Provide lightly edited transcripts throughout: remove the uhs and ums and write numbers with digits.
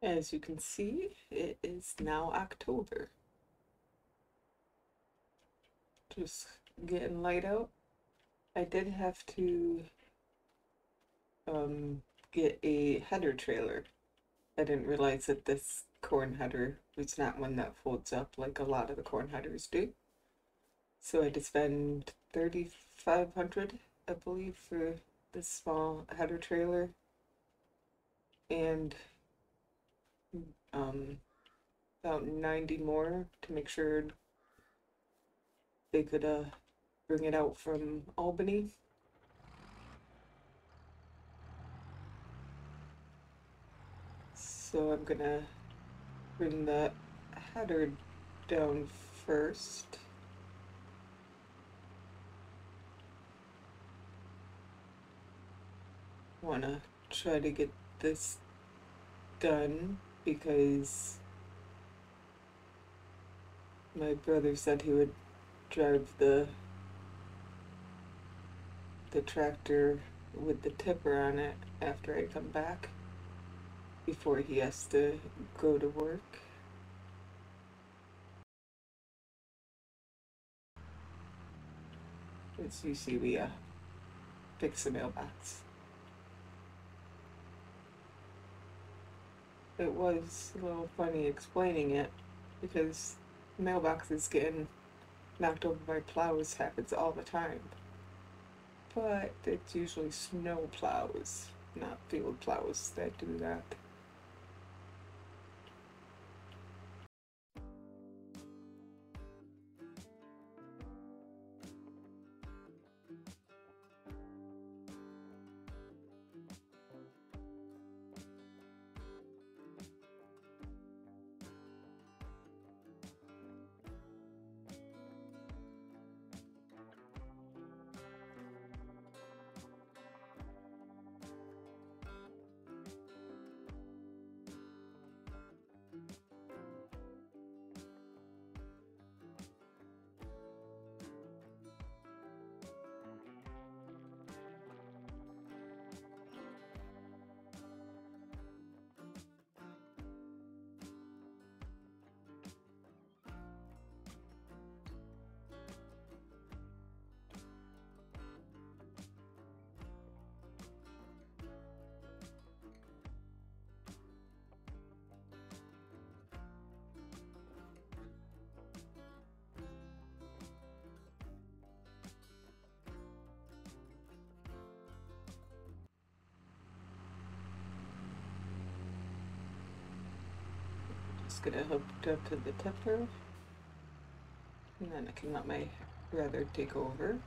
As you can see, it is now October. Just getting light out. I did have to get a header trailer. I didn't realize that this corn header was not one that folds up like a lot of the corn headers do. So I had to spend $3,500, I believe, for this small header trailer, and about 90 more to make sure they could bring it out from Albany. So I'm gonna bring the header down first. Wanna try to get this done because my brother said he would drive the tractor with the tipper on it after I come back before he has to go to work. As you see, we fix the mailbox. It was a little funny explaining it because mailboxes getting knocked over by plows happens all the time. But it's usually snow plows, not field plows, that do that. Just gonna hook it up to the tipper, and then I can let my brother take over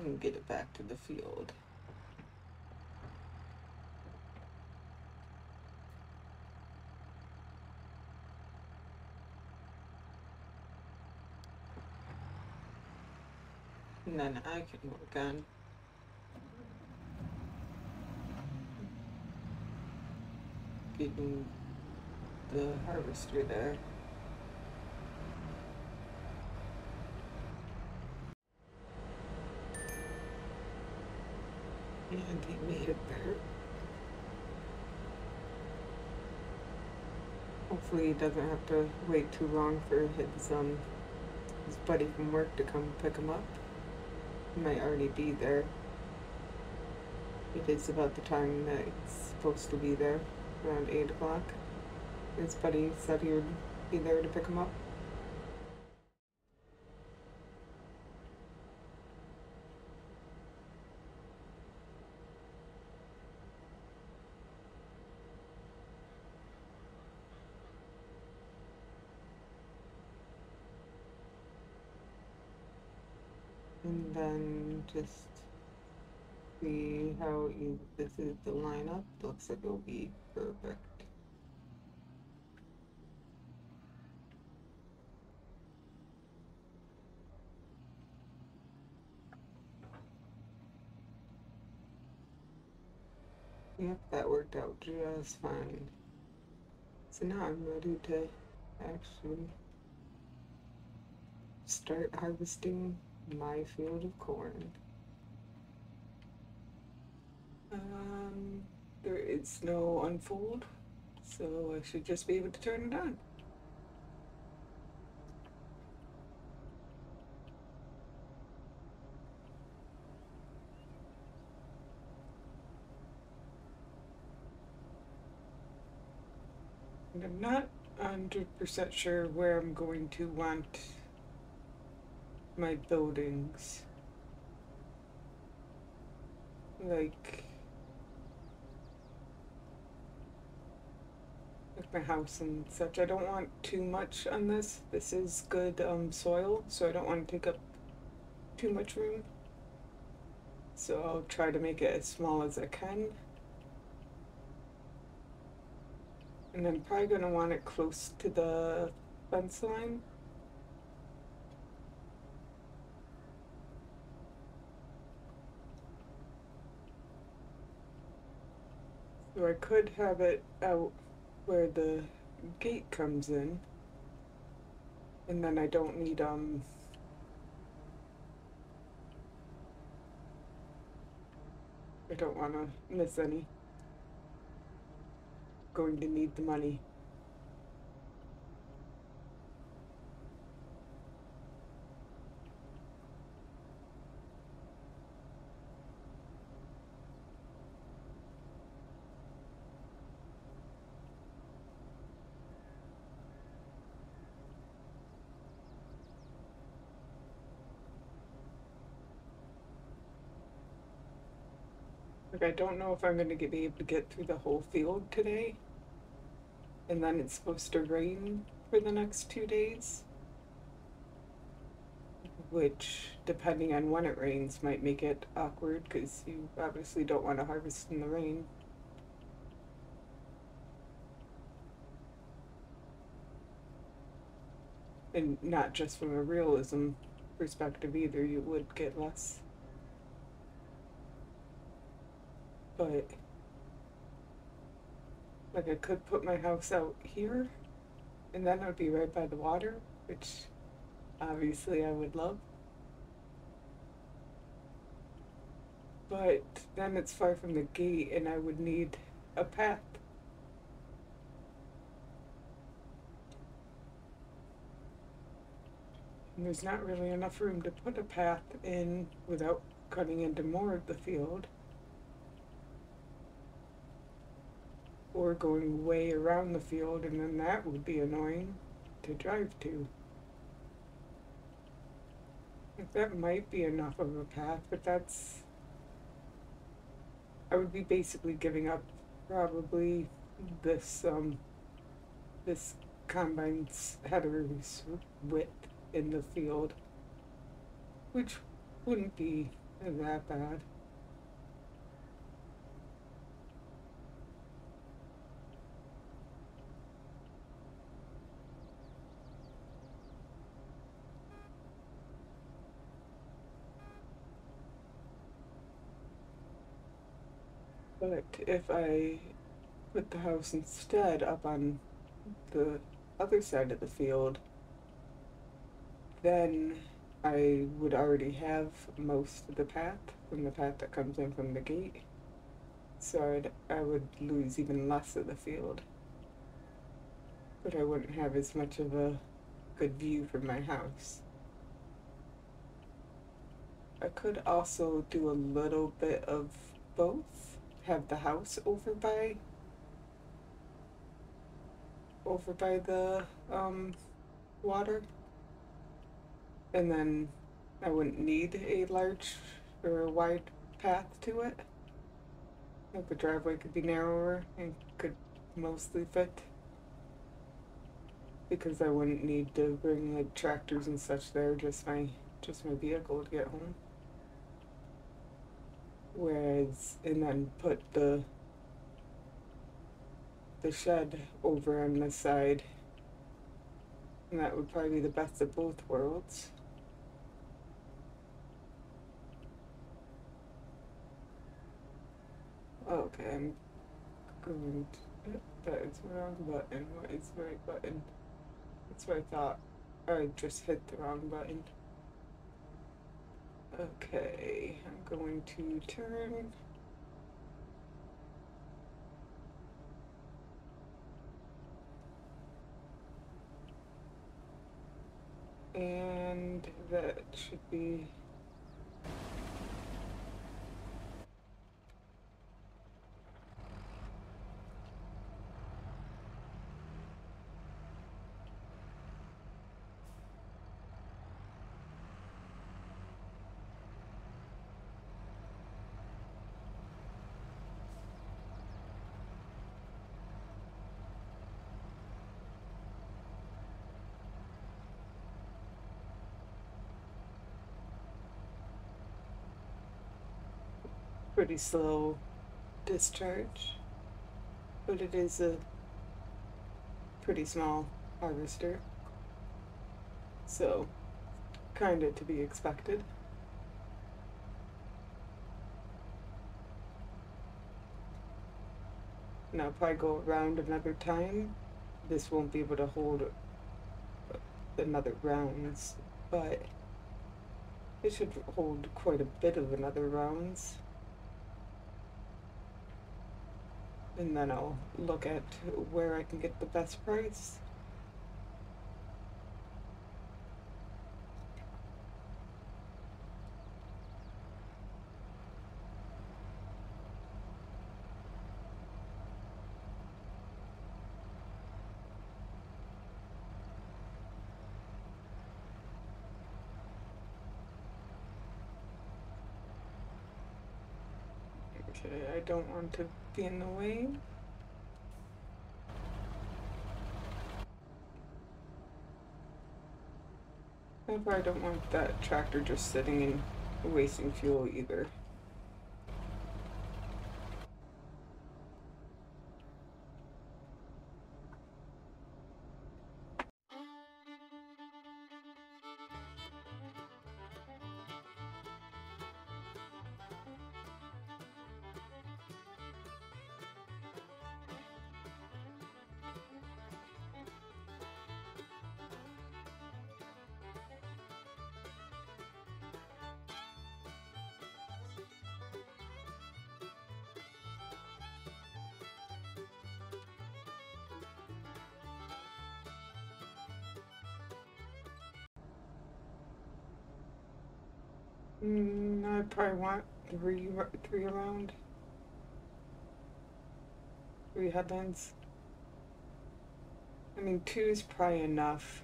and get it back to the field. And then I can work on getting the harvester there. And he made it there. Hopefully he doesn't have to wait too long for his buddy from work to come pick him up. He might already be there. It is about the time that he's supposed to be there, around 8 o'clock. His buddy said he would be there to pick him up. And then just see how this is the lineup. Looks like it'll be perfect. Yep, that worked out just fine. So now I'm ready to actually start harvesting my field of corn. is no unfold, so I should just be able to turn it on. And I'm not 100% sure where I'm going to want my buildings. Like my house and such. I don't want too much on this. This is good soil, so I don't want to take up too much room. So I'll try to make it as small as I can. And I'm probably going to want it close to the fence line. So I could have it out where the gate comes in. And then I don't need I don't want to miss any. Going to need the money. Like, I don't know if I'm going to be able to get through the whole field today. And then it's supposed to rain for the next 2 days. Which, depending on when it rains, might make it awkward because you obviously don't want to harvest in the rain. And not just from a realism perspective either, you would get less. But, like, I could put my house out here, and then it would be right by the water, which obviously I would love. But then it's far from the gate, and I would need a path. And there's not really enough room to put a path in without cutting into more of the field. Or going way around the field, and then that would be annoying to drive to. That might be enough of a path, but that's... I would be basically giving up probably this this combine's header's width in the field, which wouldn't be that bad. But if I put the house instead up on the other side of the field, then I would already have most of the path from the path that comes in from the gate. So I would lose even less of the field. But I wouldn't have as much of a good view from my house. I could also do a little bit of both. Have the house over by the water, and then I wouldn't need a large or a wide path to it. Like the driveway could be narrower and could mostly fit, because I wouldn't need to bring like tractors and such there, just my vehicle to get home. Whereas, and then put the shed over on this side, and that would probably be the best of both worlds. Okay, I'm going to, that is the wrong button. What is the right button? That's what I thought. I just hit the wrong button. Okay, I'm going to turn. that should be pretty slow discharge, but it is a pretty small harvester, so kind of to be expected. Now if I go around another time, this won't be able to hold another rounds, but it should hold quite a bit of another rounds. And then I'll look at where I can get the best price. Okay, I don't want to be in the way. However, I don't want that tractor just sitting and wasting fuel either. I probably want three around. 3 headlands. I mean, 2 is probably enough.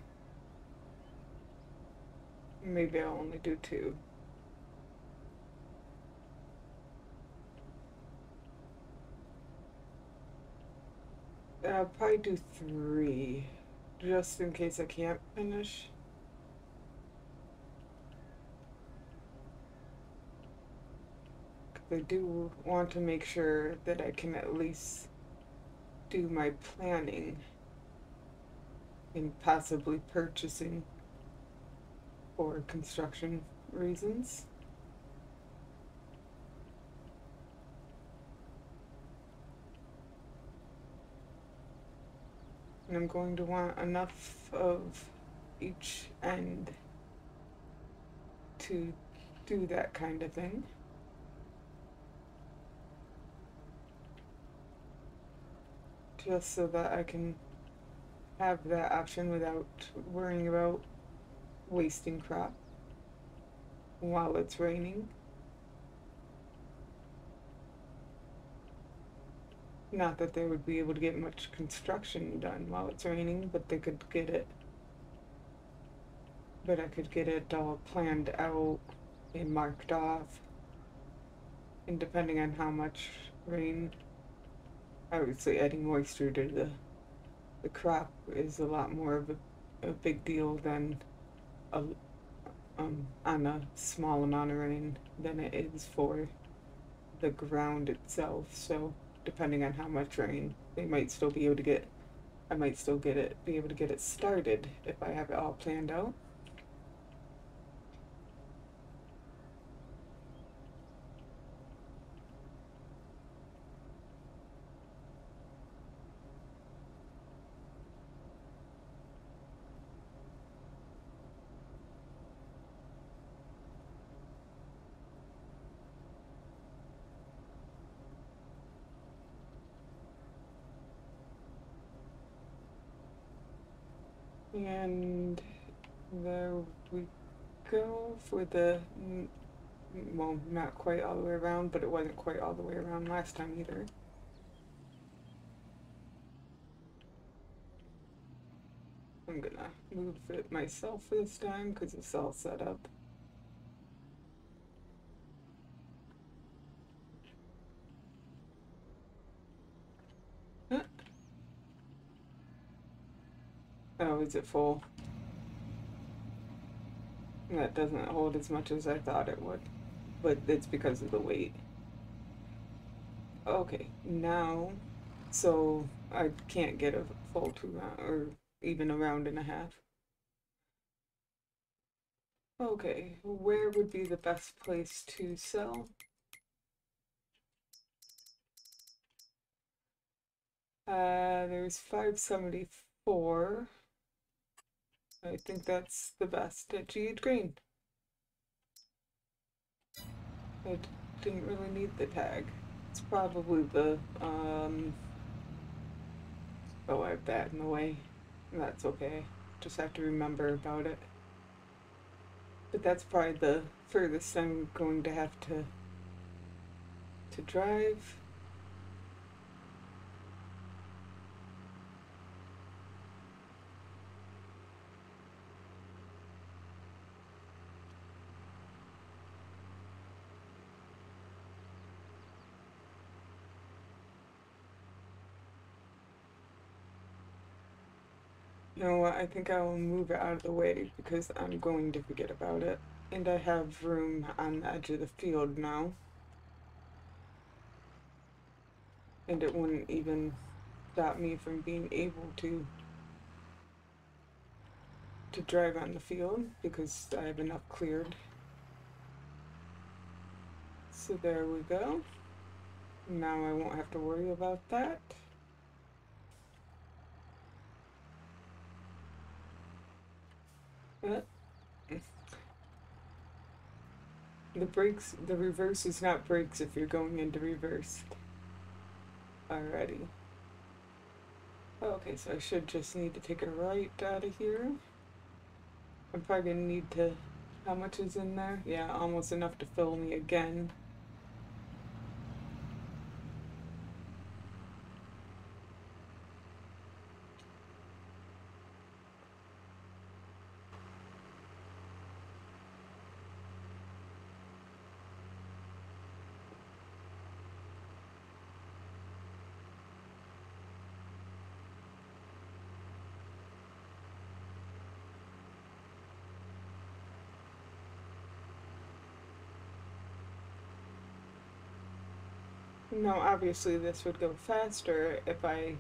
Maybe I'll only do 2. I'll probably do 3, just in case I can't finish. I do want to make sure that I can at least do my planning and possibly purchasing for construction reasons. And I'm going to want enough of each end to do that kind of thing. Just so that I can have that option without worrying about wasting crop while it's raining. Not that they would be able to get much construction done while it's raining, but they could get it. But I could get it all planned out and marked off. And depending on how much rain, obviously adding moisture to the crop is a lot more of a big deal than on a small amount of rain than it is for the ground itself. So depending on how much rain, they might still be able to get, I might still be able to get it started if I have it all planned out. And there we go for the, well, not quite all the way around, but it wasn't quite all the way around last time either. I'm gonna move it myself this time because it's all set up. Huh. Oh, is it full? That doesn't hold as much as I thought it would, but it's because of the weight. Okay, now, so I can't get a full 2 round, or even a round and a half. Okay, where would be the best place to sell? There's 574. I think that's the best at G.H. Green. I didn't really need the tag. It's probably the, oh, I have that in the way. That's okay. Just have to remember about it. But that's probably the furthest I'm going to have to drive. You know what? I think I will move it out of the way because I'm going to forget about it. And I have room on the edge of the field now. And it wouldn't even stop me from being able to drive on the field because I have enough cleared. So there we go. Now I won't have to worry about that. The brakes, the reverse is not brakes if you're going into reverse. Alrighty. Okay, so I should just need to take a right out of here. I'm probably gonna need to, how much is in there? Yeah, almost enough to fill me again. Now, obviously, this would go faster if I,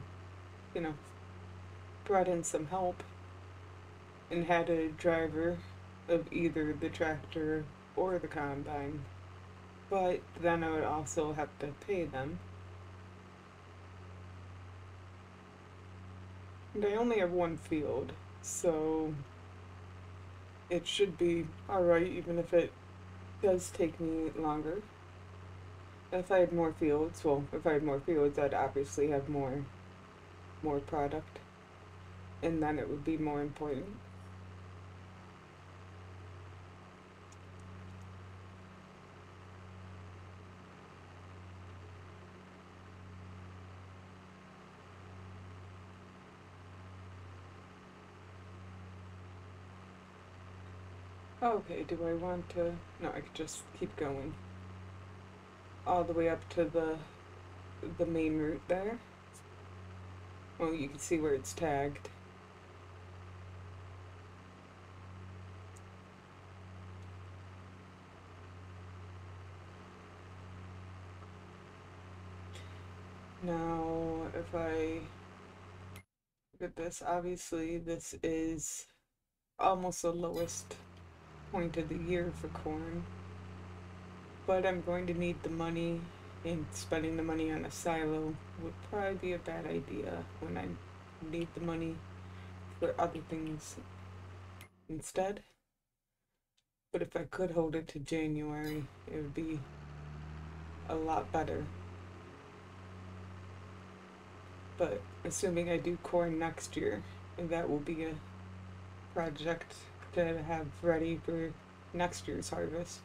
you know, brought in some help and had a driver of either the tractor or the combine. But then I would also have to pay them. And I only have one field, so it should be alright even if it does take me longer. If I had more fields, well, if I had more fields, I'd obviously have more product, and then it would be more important. Okay, do I want to? No, I could just keep going all the way up to the main route there. Well, you can see where it's tagged. Now, if I look at this, obviously this is almost the lowest point of the year for corn. But I'm going to need the money, and spending the money on a silo would probably be a bad idea when I need the money for other things instead. But if I could hold it to January, it would be a lot better. But assuming I do corn next year, that will be a project to have ready for next year's harvest.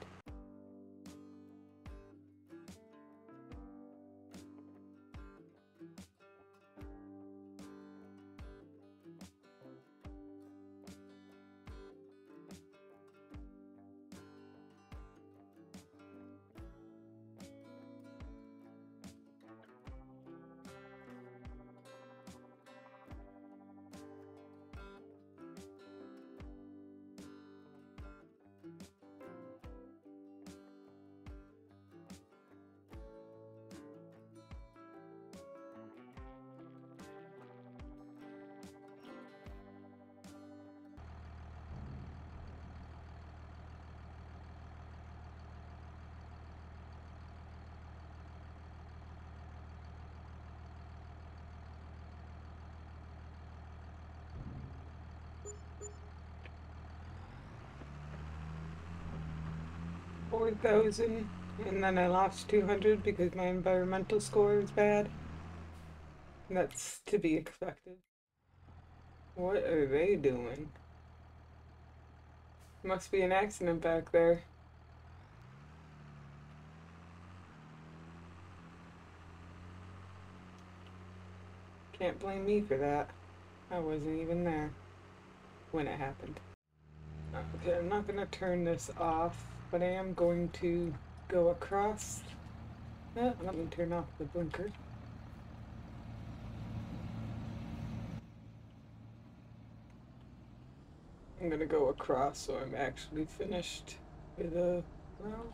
$4,000, and then I lost 200 because my environmental score is bad. That's to be expected. What are they doing? Must be an accident back there. Can't blame me for that. I wasn't even there when it happened. Okay, I'm not gonna turn this off, but I am going to go across. Let me turn off the blinker. I'm gonna go across so I'm actually finished with a row.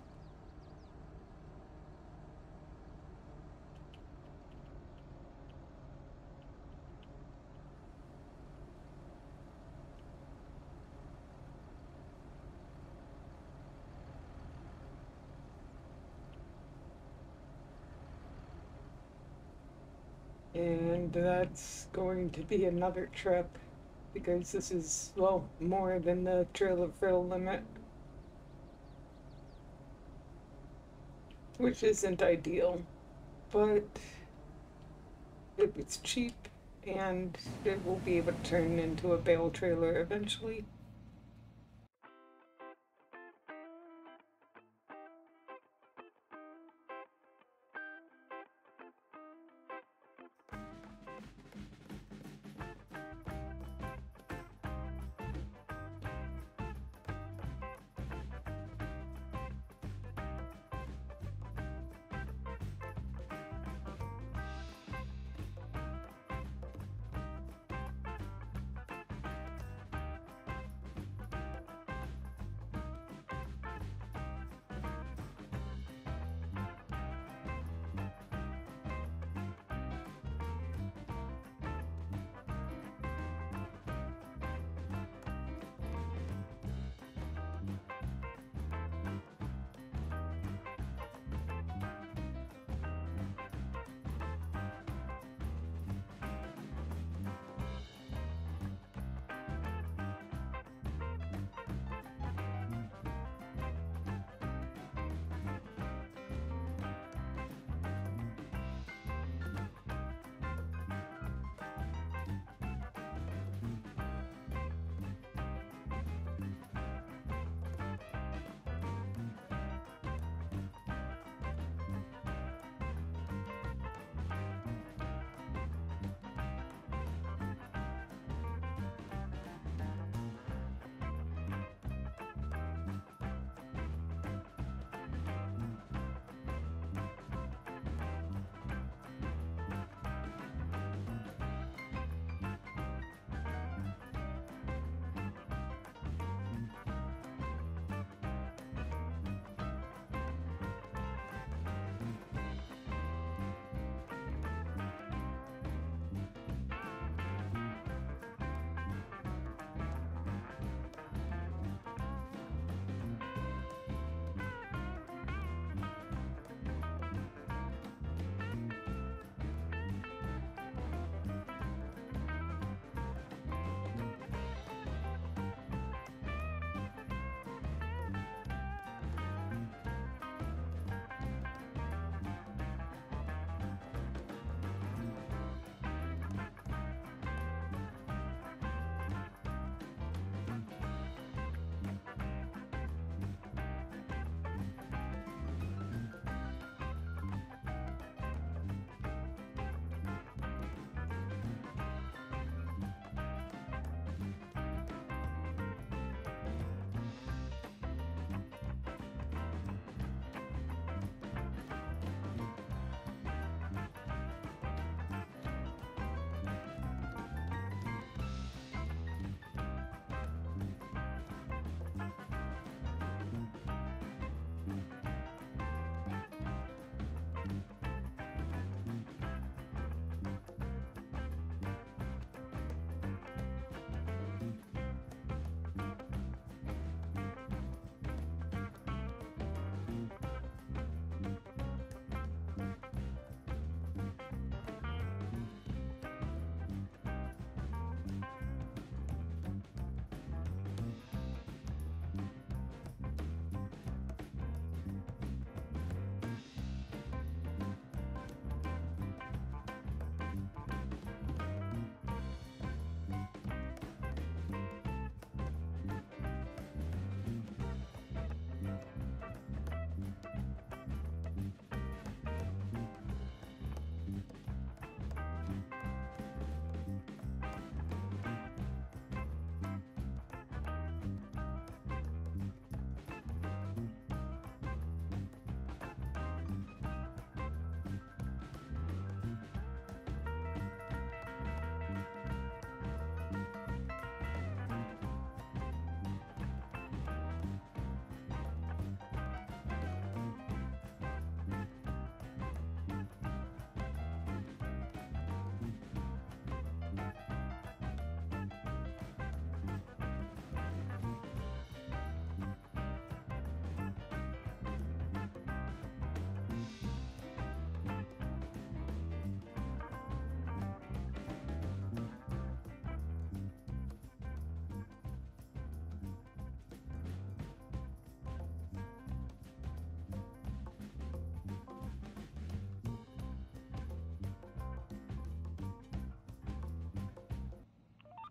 And that's going to be another trip because this is, well, more than the trailer fill limit, which isn't ideal, but it's cheap and it will be able to turn into a bale trailer eventually.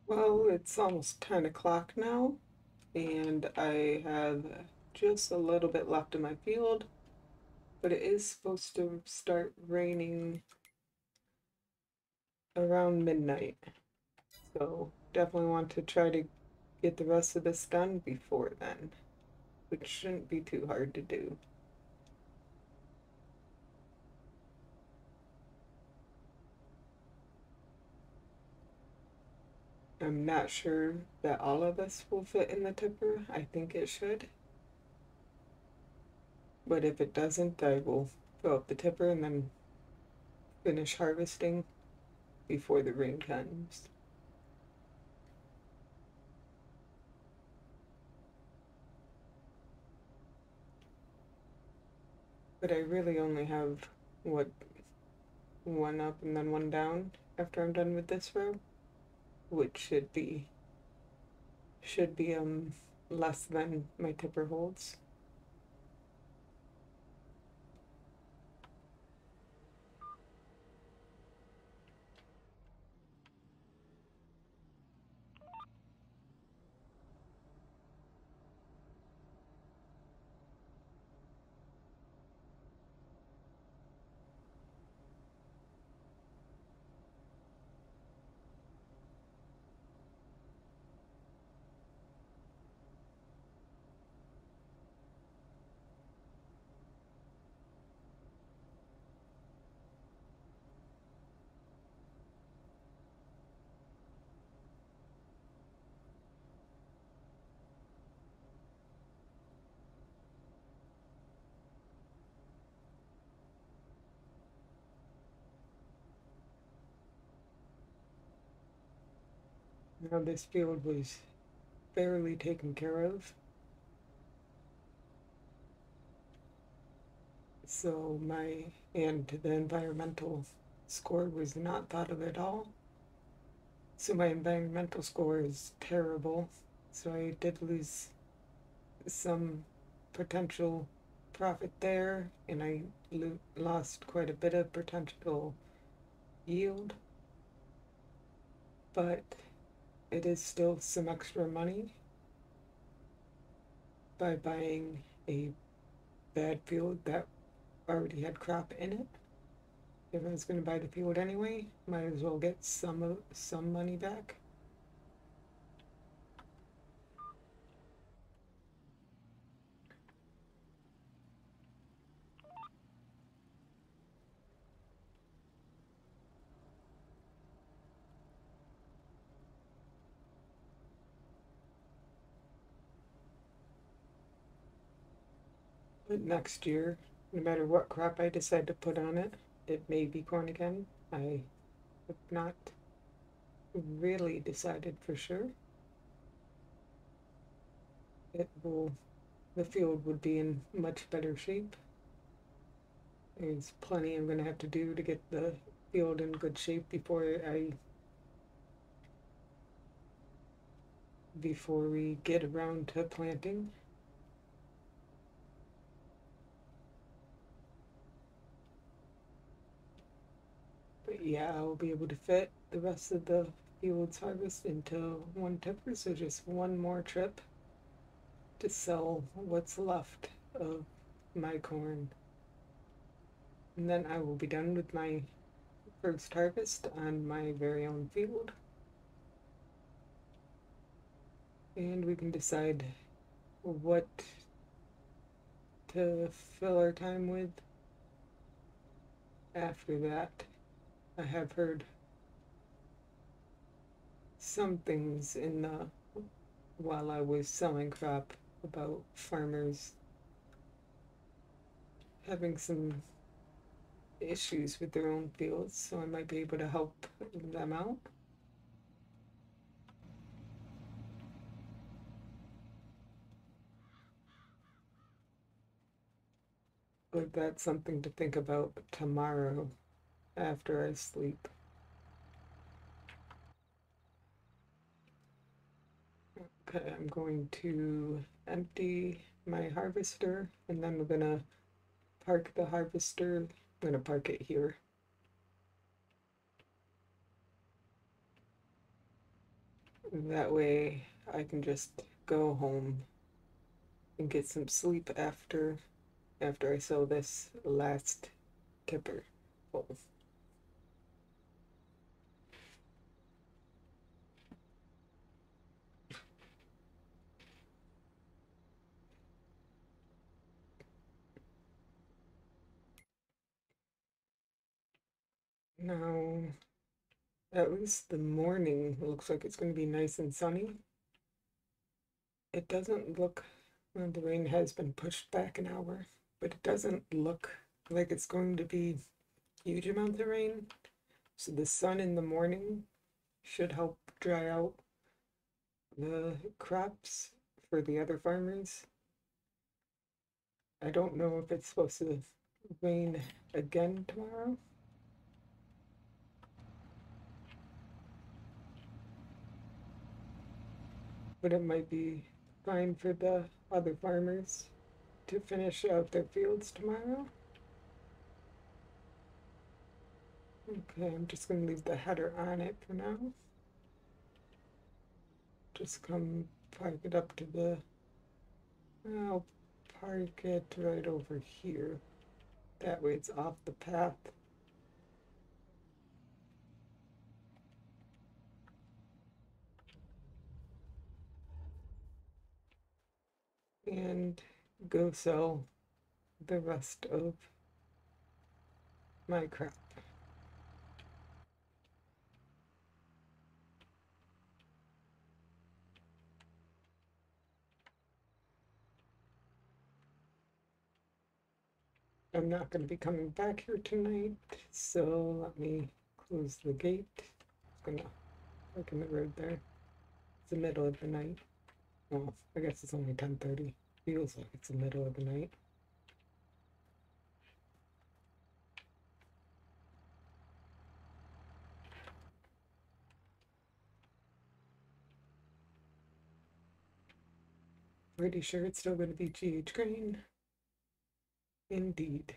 Well, it's almost 10 o'clock now, and I have just a little bit left in my field, but it is supposed to start raining around midnight. So definitely want to try to get the rest of this done before then, which shouldn't be too hard to do. I'm not sure that all of this will fit in the tipper. I think it should. But if it doesn't, I will fill up the tipper and then finish harvesting before the rain comes. But I really only have, what, one up and then one down after I'm done with this row, which should be less than my tipper holds. Now this field was barely taken care of, so the environmental score was not thought of at all. So my environmental score is terrible. So I did lose some potential profit there, and I lost quite a bit of potential yield, but it is still some extra money by buying a bad field that already had crop in it. If I was going to buy the field anyway, might as well get some money back. But next year, no matter what crop I decide to put on it, it may be corn again. I have not really decided for sure. It will, the field would be in much better shape. There's plenty I'm going to have to do to get the field in good shape before we get around to planting. But yeah, I'll be able to fit the rest of the field's harvest into one tipper, so just one more trip to sell what's left of my corn. And then I will be done with my first harvest on my very own field. And we can decide what to fill our time with after that. I have heard some things while I was selling crop about farmers having some issues with their own fields, so I might be able to help them out. But that's something to think about tomorrow after I sleep. Okay, I'm going to empty my harvester, and then we're gonna park the harvester. I'm gonna park it here. That way I can just go home and get some sleep after I sell this last tipper full. Now, at least the morning looks like it's going to be nice and sunny. It doesn't look, well, the rain has been pushed back an hour, but it doesn't look like it's going to be huge amounts of rain. So the sun in the morning should help dry out the crops for the other farmers. I don't know if it's supposed to rain again tomorrow. But it might be fine for the other farmers to finish out their fields tomorrow. Okay, I'm just going to leave the header on it for now. Just come park it up to the, I'll park it right over here. That way it's off the path. And go sell the rest of my crop. I'm not going to be coming back here tonight, so let me close the gate. I'm gonna park in the road there. It's the middle of the night. Well, I guess it's only 10:30. Feels like it's the middle of the night. Pretty sure it's still going to be GH Green. Indeed.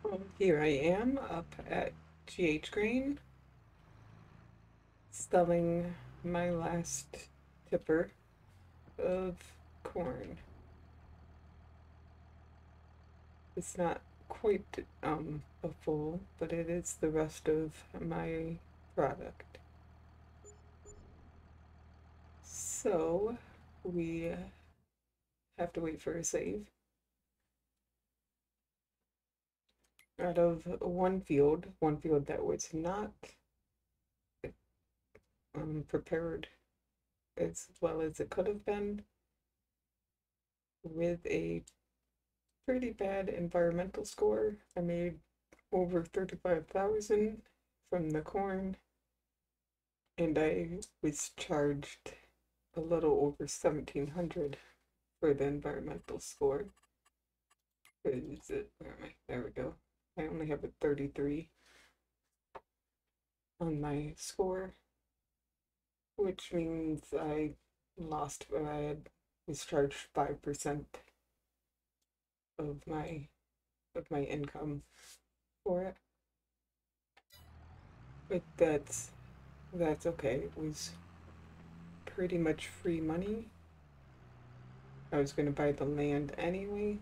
Well, here I am up at GH Green, selling my last tipper of corn. It's not quite a full, but it is the rest of my product. So we have to wait for a save. Out of one field that was not prepared as well as it could have been, with a pretty bad environmental score. I made over 35,000 from the corn, and I was charged a little over 1,700 for the environmental score. Where is it? Where am I? There we go. I only have a 33 on my score, which means I lost. Was charged 5% of my income for it. But that's okay. It was pretty much free money. I was gonna buy the land anyway.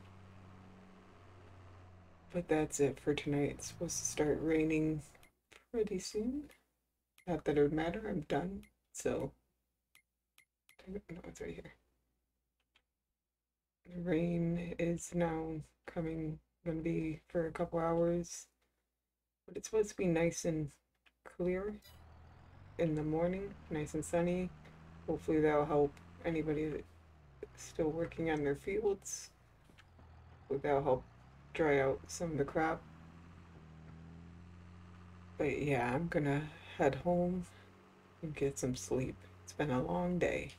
But that's it for tonight. It's supposed to start raining pretty soon. Not that it would matter, I'm done. So, no, it's right here. The rain is now coming, gonna be for a couple hours. But it's supposed to be nice and clear in the morning, nice and sunny. Hopefully that'll help anybody that's still working on their fields. That'll help dry out some of the crop. But yeah, I'm gonna head home and get some sleep. It's been a long day.